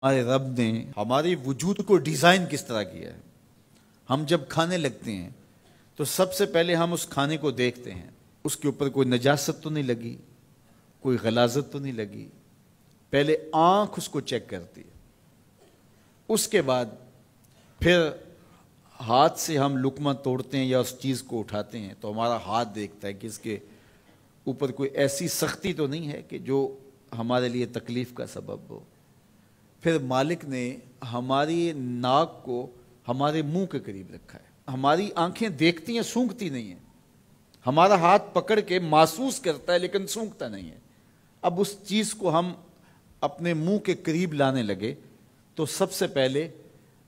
ہمارے رب نے ہمارے وجود کو ڈیزائن کس طرح کیا ہے۔ ہم جب کھانے لگتے ہیں تو سب سے پہلے ہم اس کھانے کو دیکھتے ہیں، اس کے اوپر کوئی نجاست تو نہیں لگی، کوئی غلاظت تو نہیں لگی۔ پہلے آنکھ اس کو چیک کرتی ہے، اس کے بعد پھر ہاتھ سے ہم لقمہ توڑتے ہیں یا اس چیز کو اٹھاتے ہیں تو ہمارا ہاتھ دیکھتا ہے کہ اس کے اوپر کوئی ایسی سختی تو نہیں ہے کہ جو ہمارے لیے تکلیف کا سبب ہو۔ پھر مالک نے ہماری ناک کو ہمارے منہ کے قریب رکھا ہے۔ ہماری آنکھیں دیکھتی ہیں، سونگھتی نہیں ہیں، ہمارا ہاتھ پکڑ کے محسوس کرتا ہے لیکن سونگھتا نہیں ہے۔ اب اس چیز کو ہم اپنے منہ کے قریب لانے لگے تو سب سے پہلے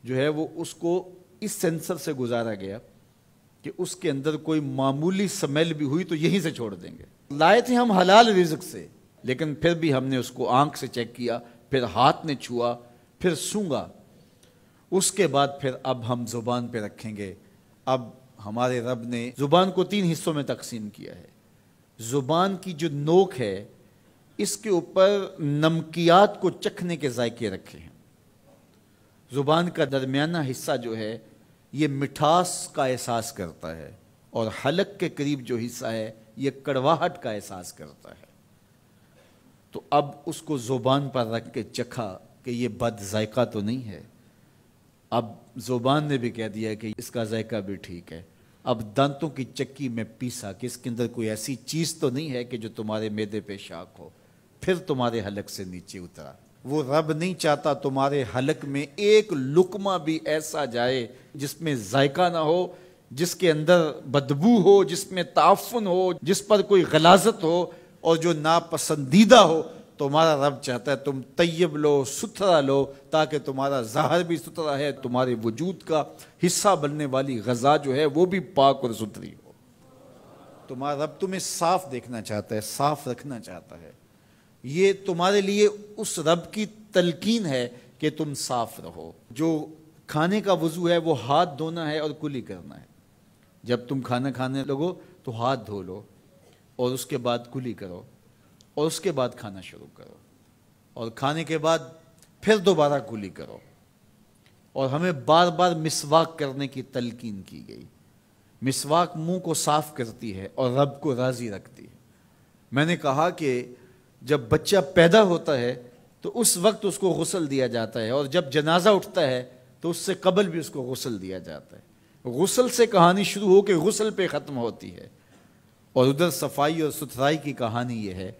جو ہے وہ اس کو اس سینسر سے گزارا گیا کہ اس کے اندر کوئی معمولی سمیل بھی ہوئی تو یہیں سے چھوڑ دیں گے۔ لائے تھے ہم حلال رزق سے، لیکن پھر بھی ہم نے اس کو آنکھ سے چیک کیا، پھر ہاتھ نے چھوا، پھر سونگا، اس کے بعد پھر اب ہم زبان پہ رکھیں گے۔ اب ہمارے رب نے زبان کو 3 حصوں میں تقسیم کیا ہے۔ زبان کی جو نوک ہے اس کے اوپر نمکیات کو چکھنے کے ذائقے رکھے ہیں۔ زبان کا درمیانہ حصہ جو ہے یہ مٹھاس کا احساس کرتا ہے، اور حلق کے قریب جو حصہ ہے یہ کڑواہٹ کا احساس کرتا ہے۔ تو اب اس کو زبان پر رکھ کے چکھا کہ یہ بد ذائقہ تو نہیں ہے۔ اب زبان نے بھی کہہ دیا کہ اس کا ذائقہ بھی ٹھیک ہے۔ اب دانتوں کی چکی میں پیسا کہ اس کے اندر کوئی ایسی چیز تو نہیں ہے کہ جو تمہارے معدے پہ شاک ہو، پھر تمہارے حلق سے نیچے اترا۔ وہ رب نہیں چاہتا تمہارے حلق میں ایک لقمہ بھی ایسا جائے جس میں ذائقہ نہ ہو، جس کے اندر بدبو ہو، جس میں تعفن ہو، جس پر کوئی غلاظت ہو اور جو ناپسندیدہ ہو۔ تمہارا رب چاہتا ہے تم طیب لو، ستھرا لو، تاکہ تمہارا ظاہر بھی ستھرا ہے، تمہارے وجود کا حصہ بننے والی غذا جو ہے وہ بھی پاک اور ستھری ہو۔ تمہارا رب تمہیں صاف دیکھنا چاہتا ہے، صاف رکھنا چاہتا ہے۔ یہ تمہارے لیے اس رب کی تلقین ہے کہ تم صاف رہو۔ جو کھانے کا وضو ہے وہ ہاتھ دھونا ہے اور کلی کرنا ہے۔ جب تم کھانا کھانے لگو تو ہاتھ دھو لو اور اس کے بعد کلی کرو، اور اس کے بعد کھانا شروع کرو، اور کھانے کے بعد پھر دوبارہ کلی کرو۔ اور ہمیں بار بار مسواک کرنے کی تلقین کی گئی۔ مسواک منہ کو صاف کرتی ہے اور رب کو راضی رکھتی ہے۔ میں نے کہا کہ جب بچہ پیدا ہوتا ہے تو اس وقت اس کو غسل دیا جاتا ہے، اور جب جنازہ اٹھتا ہے تو اس سے قبل بھی اس کو غسل دیا جاتا ہے۔ غسل سے کہانی شروع ہو کے غسل پہ ختم ہوتی ہے۔ اور ادھر صفائی اور ستھرائی کی کہانی یہ ہے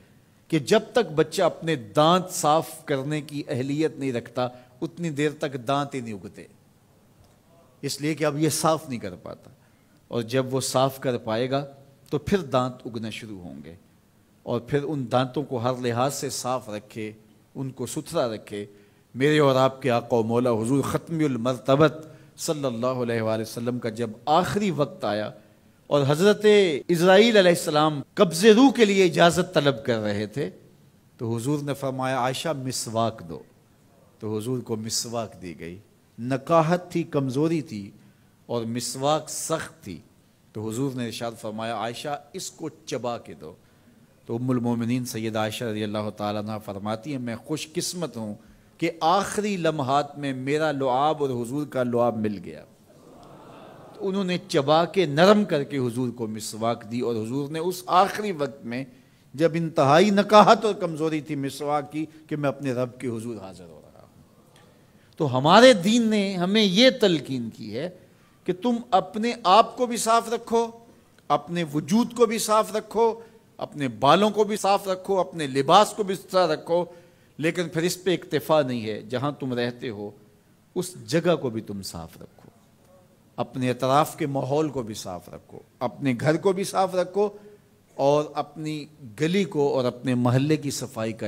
کہ جب تک بچہ اپنے دانت صاف کرنے کی اہلیت نہیں رکھتا اتنی دیر تک دانت ہی نہیں اگتے، اس لیے کہ اب یہ صاف نہیں کر پاتا، اور جب وہ صاف کر پائے گا تو پھر دانت اگنا شروع ہوں گے، اور پھر ان دانتوں کو ہر لحاظ سے صاف رکھے، ان کو ستھرا رکھے۔ میرے اور آپ کے آقا و مولا حضور ختم المرتبت صلی اللہ علیہ وآلہ وسلم کا جب آخری وقت آیا اور حضرت اسرائیل علیہ السلام قبض روح کے لیے اجازت طلب کر رہے تھے تو حضور نے فرمایا عائشہ مسواک دو، تو حضور کو مسواک دی گئی۔ نکاحت تھی، کمزوری تھی، اور مسواک سخت تھی، تو حضور نے ارشاد فرمایا عائشہ اس کو چبا کے دو۔ تو ام المومنین سید عائشہ رضی اللہ تعالیٰ عنہ فرماتی ہیں میں خوش قسمت ہوں کہ آخری لمحات میں میرا لعاب اور حضور کا لعاب مل گیا۔ تو انہوں نے چبا کے نرم کر کے حضور کو مسواک دی، اور حضور نے اس آخری وقت میں جب انتہائی نکاحت اور کمزوری تھی مسواک کی کہ میں اپنے رب کے حضور حاضر ہو رہا ہوں۔ تو ہمارے دین نے ہمیں یہ تلقین کی ہے کہ تم اپنے آپ کو بھی صاف رکھو، اپنے وجود کو بھی صاف رکھو، اپنے بالوں کو بھی صاف رکھو، اپنے لباس کو بھی صاف رکھو، لیکن پھر اس پہ اکتفا نہیں ہے۔ جہاں تم رہتے ہو اس جگہ کو بھی تم صاف رکھو، اپنے اطراف کے ماحول کو بھی صاف رکھو، اپنے گھر کو بھی صاف رکھو، اور اپنی گلی کو اور اپنے محلے کی صفائی کا